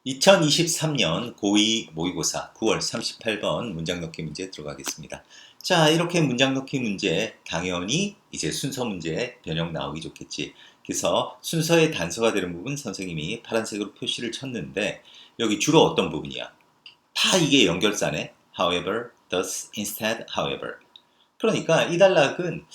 2023년 고2 모의고사 9월 38번 문장 넣기 문제 들어가겠습니다. 자, 이렇게 문장 넣기 문제 당연히 이제 순서 문제 변형 나오기 좋겠지. 그래서 순서의 단서가 되는 부분 선생님이 파란색으로 표시를 쳤는데 여기 주로 어떤 부분이야? 다 이게 연결사네. However, thus, instead, however. 그러니까 이 단락은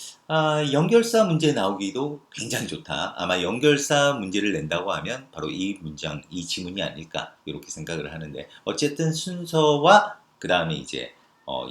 연결사 문제 나오기도 굉장히 좋다. 아마 연결사 문제를 낸다고 하면 바로 이 문장, 이 지문이 아닐까 이렇게 생각을 하는데 어쨌든 순서와 그 다음에 이제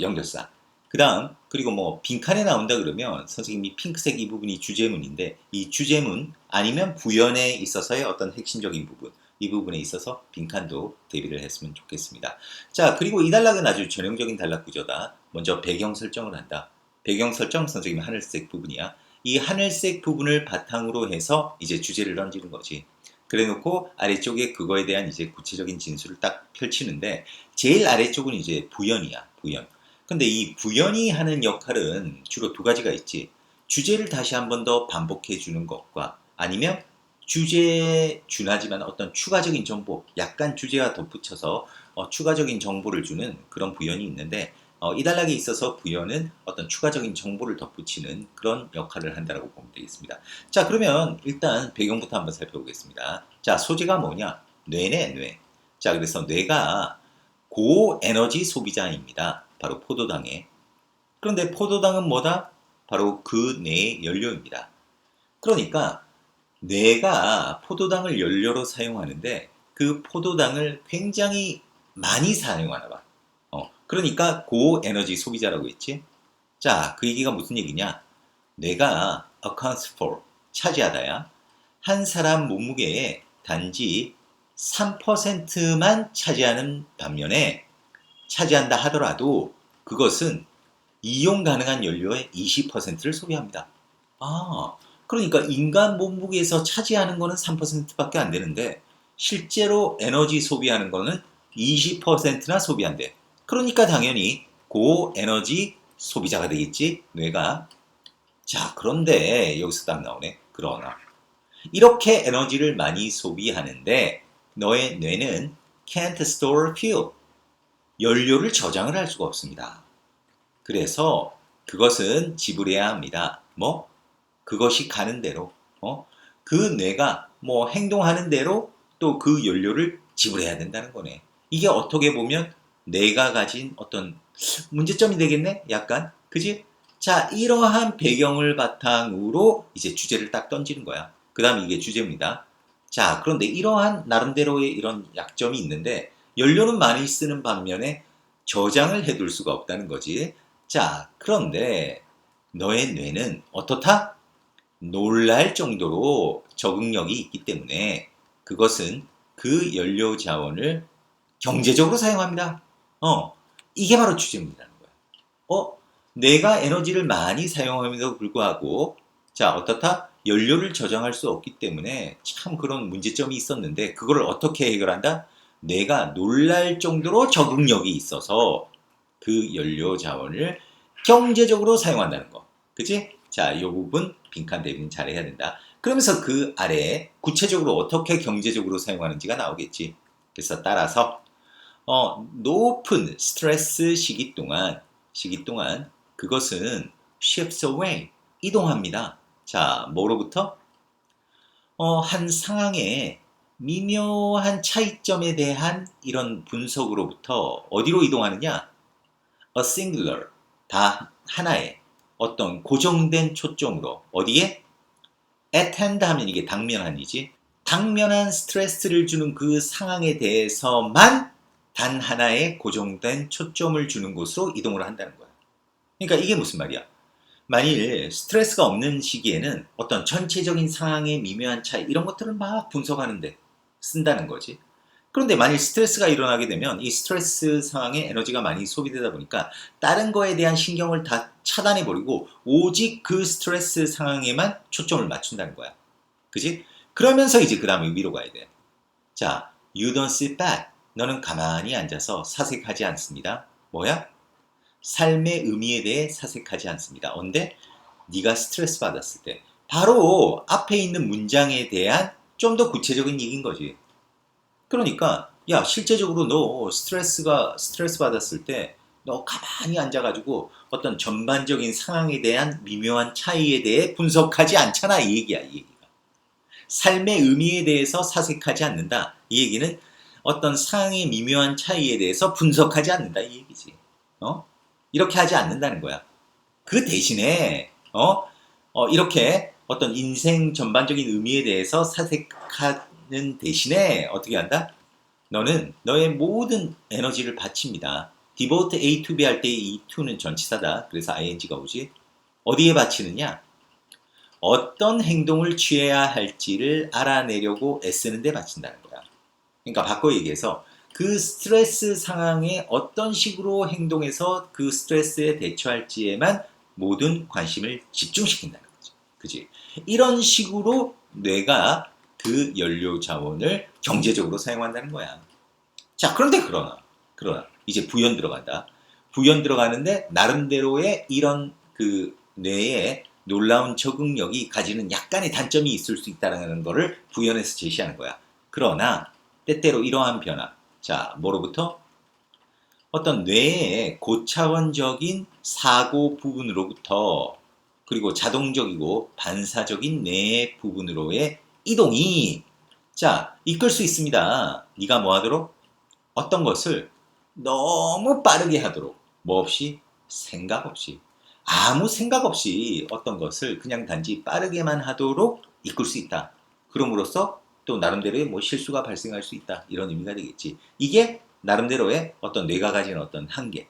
연결사. 그 다음 그리고 뭐 빈칸에 나온다 그러면 선생님이 핑크색 이 부분이 주제문인데 이 주제문 아니면 부연에 있어서의 어떤 핵심적인 부분 이 부분에 있어서 빈칸도 대비를 했으면 좋겠습니다. 자, 그리고 이 단락은 아주 전형적인 단락 구조다. 먼저 배경 설정을 한다. 배경 설정 선생님 하늘색 부분이야. 이 하늘색 부분을 바탕으로 해서 이제 주제를 던지는 거지. 그래 놓고 아래쪽에 그거에 대한 이제 구체적인 진술을 딱 펼치는데 제일 아래쪽은 이제 부연이야. 부연. 근데 이 부연이 하는 역할은 주로 두 가지가 있지. 주제를 다시 한 번 더 반복해 주는 것과 아니면 주제에 준하지만 어떤 추가적인 정보, 약간 주제와 덧붙여서 추가적인 정보를 주는 그런 부연이 있는데 이 단락에 있어서 부연은 어떤 추가적인 정보를 덧붙이는 그런 역할을 한다고 보면 되겠습니다. 자, 그러면 일단 배경부터 한번 살펴보겠습니다. 자, 소재가 뭐냐? 뇌네, 뇌. 자, 그래서 뇌가 고에너지 소비자입니다. 바로 포도당에. 그런데 포도당은 뭐다? 바로 그 뇌의 연료입니다. 그러니까 뇌가 포도당을 연료로 사용하는데 그 포도당을 굉장히 많이 사용하나 봐. 그러니까 고에너지 소비자라고 했지. 자, 그 얘기가 무슨 얘기냐? 뇌가 accounts for, 차지하다야. 한 사람 몸무게의 단지 3%만 차지하는 반면에 차지한다 하더라도 그것은 이용 가능한 연료의 20%를 소비합니다. 아, 그러니까 인간 몸무게에서 차지하는 거는 3%밖에 안 되는데 실제로 에너지 소비하는 거는 20%나 소비한대. 그러니까 당연히 고에너지 소비자가 되겠지, 뇌가. 자, 그런데 여기서 딱 나오네. 그러나 이렇게 에너지를 많이 소비하는데 너의 뇌는 can't store fuel, 연료를 저장을 할 수가 없습니다. 그래서 그것은 지불해야 합니다. 뭐? 그것이 가는 대로, 그 뇌가 뭐 행동하는 대로 또 그 연료를 지불해야 된다는 거네. 이게 어떻게 보면 내가 가진 어떤 문제점이 되겠네? 약간. 그지? 자, 이러한 배경을 바탕으로 이제 주제를 딱 던지는 거야. 그 다음에 이게 주제입니다. 자, 그런데 이러한 나름대로의 이런 약점이 있는데 연료는 많이 쓰는 반면에 저장을 해둘 수가 없다는 거지. 자, 그런데 너의 뇌는 어떻다? 놀랄 정도로 적응력이 있기 때문에 그것은 그 연료 자원을 경제적으로 사용합니다. 이게 바로 주제입니다는 거야. 내가 에너지를 많이 사용함에도 불구하고 자, 어떻다? 연료를 저장할 수 없기 때문에 참 그런 문제점이 있었는데 그거를 어떻게 해결한다? 내가 놀랄 정도로 적응력이 있어서 그 연료 자원을 경제적으로 사용한다는 거. 그치? 자, 이 부분 빈칸 대비는 잘 해야 된다. 그러면서 그 아래에 구체적으로 어떻게 경제적으로 사용하는지가 나오겠지. 그래서 따라서 높은 스트레스 시기 동안 그것은 shifts away, 이동합니다. 자, 뭐로부터? 한 상황의 미묘한 차이점에 대한 이런 분석으로부터 어디로 이동하느냐? A singular, 다 하나의 어떤 고정된 초점으로 어디에? at hand 하면 이게 당면한이지. 당면한 스트레스를 주는 그 상황에 대해서만 단 하나의 고정된 초점을 주는 곳으로 이동을 한다는 거야. 그러니까 이게 무슨 말이야? 만일 스트레스가 없는 시기에는 어떤 전체적인 상황의 미묘한 차이 이런 것들을 막 분석하는데 쓴다는 거지. 그런데 만일 스트레스가 일어나게 되면 이 스트레스 상황에 에너지가 많이 소비되다 보니까 다른 거에 대한 신경을 다 차단해버리고 오직 그 스트레스 상황에만 초점을 맞춘다는 거야. 그지? 그러면서 이제 그 다음에 위로 가야 돼. 자, you don't sit back. 너는 가만히 앉아서 사색하지 않습니다. 뭐야? 삶의 의미에 대해 사색하지 않습니다. 언제? 네가 스트레스 받았을 때. 바로 앞에 있는 문장에 대한 좀 더 구체적인 얘기인 거지. 그러니까 야, 실제적으로 너 스트레스 받았을 때 너 가만히 앉아가지고 어떤 전반적인 상황에 대한 미묘한 차이에 대해 분석하지 않잖아. 이 얘기야, 이 얘기가. 삶의 의미에 대해서 사색하지 않는다. 이 얘기는 어떤 상황의 미묘한 차이에 대해서 분석하지 않는다. 이 얘기지. 어? 이렇게 하지 않는다는 거야. 그 대신에, 이렇게 어떤 인생 전반적인 의미에 대해서 사색하는 대신에 어떻게 한다? 너는 너의 모든 에너지를 바칩니다. devote A to B 할 때 이 to는 전치사다. 그래서 ing가 오지. 어디에 바치느냐? 어떤 행동을 취해야 할지를 알아내려고 애쓰는 데 바친다는 거야. 그러니까 바꿔 얘기해서 그 스트레스 상황에 어떤 식으로 행동해서 그 스트레스에 대처할지에만 모든 관심을 집중시킨다는 거지. 그지? 이런 식으로 뇌가 그 연료 자원을 경제적으로 사용한다는 거야. 자, 그런데 그러나 이제 부연 들어간다. 부연 들어가는데 나름대로의 이런 그 뇌의 놀라운 적응력이 가지는 약간의 단점이 있을 수 있다는 것을 부연해서 제시하는 거야. 그러나 때때로 이러한 변화. 자, 뭐로부터? 어떤 뇌의 고차원적인 사고 부분으로부터 그리고 자동적이고 반사적인 뇌 부분으로의 이동이 자, 이끌 수 있습니다. 네가 뭐 하도록? 어떤 것을 너무 빠르게 하도록 뭐 없이? 생각 없이 아무 생각 없이 어떤 것을 그냥 단지 빠르게만 하도록 이끌 수 있다. 그럼으로써 또 나름대로의 뭐 실수가 발생할 수 있다. 이런 의미가 되겠지. 이게 나름대로의 어떤 뇌가 가진 어떤 한계.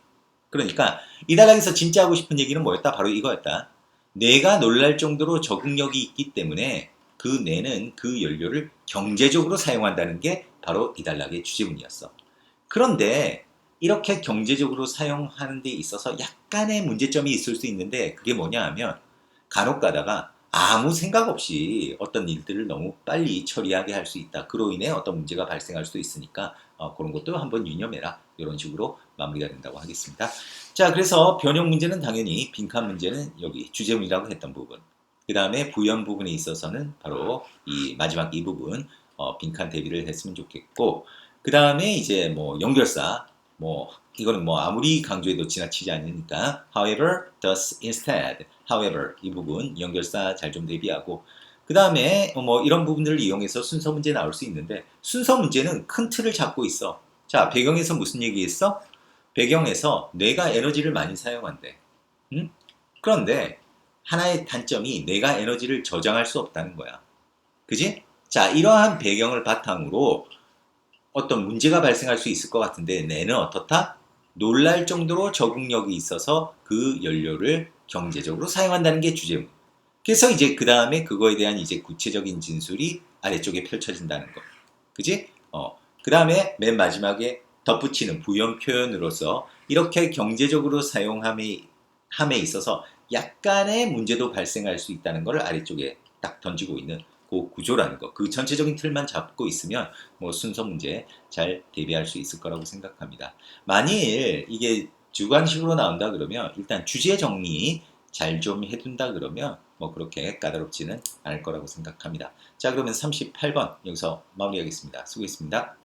그러니까 이 단락에서 진짜 하고 싶은 얘기는 뭐였다? 바로 이거였다. 뇌가 놀랄 정도로 적응력이 있기 때문에 그 뇌는 그 연료를 경제적으로 사용한다는 게 바로 이 단락의 주제문이었어. 그런데 이렇게 경제적으로 사용하는 데 있어서 약간의 문제점이 있을 수 있는데 그게 뭐냐 하면 간혹 가다가 아무 생각 없이 어떤 일들을 너무 빨리 처리하게 할 수 있다. 그로 인해 어떤 문제가 발생할 수도 있으니까 그런 것도 한번 유념해라. 이런 식으로 마무리가 된다고 하겠습니다. 자, 그래서 변형 문제는 당연히 빈칸 문제는 여기 주제문이라고 했던 부분. 그 다음에 부연 부분에 있어서는 바로 이 마지막 이 부분 빈칸 대비를 했으면 좋겠고 그 다음에 이제 뭐 연결사 뭐 이거는 뭐 아무리 강조해도 지나치지 않으니까 however, thus, instead, however 이 부분 연결사 잘 좀 대비하고 그 다음에 뭐 이런 부분들을 이용해서 순서 문제 나올 수 있는데 순서 문제는 큰 틀을 잡고 있어. 자, 배경에서 무슨 얘기했어? 배경에서 뇌가 에너지를 많이 사용한대. 응? 그런데 하나의 단점이 뇌가 에너지를 저장할 수 없다는 거야. 그지? 자, 이러한 배경을 바탕으로 어떤 문제가 발생할 수 있을 것 같은데 뇌는 어떻다? 놀랄 정도로 적응력이 있어서 그 연료를 경제적으로 사용한다는 게 주제문. 그래서 이제 그 다음에 그거에 대한 이제 구체적인 진술이 아래쪽에 펼쳐진다는 거. 그지? 그 다음에 맨 마지막에 덧붙이는 부연 표현으로서 이렇게 경제적으로 사용함에 있어서 약간의 문제도 발생할 수 있다는 것을 아래쪽에 딱 던지고 있는 그 구조라는 거. 그 전체적인 틀만 잡고 있으면 뭐 순서 문제 잘 대비할 수 있을 거라고 생각합니다. 만일 이게 주관식으로 나온다 그러면 일단 주제 정리 잘 좀 해둔다 그러면 뭐 그렇게 까다롭지는 않을 거라고 생각합니다. 자, 그러면 38번 여기서 마무리하겠습니다. 수고했습니다.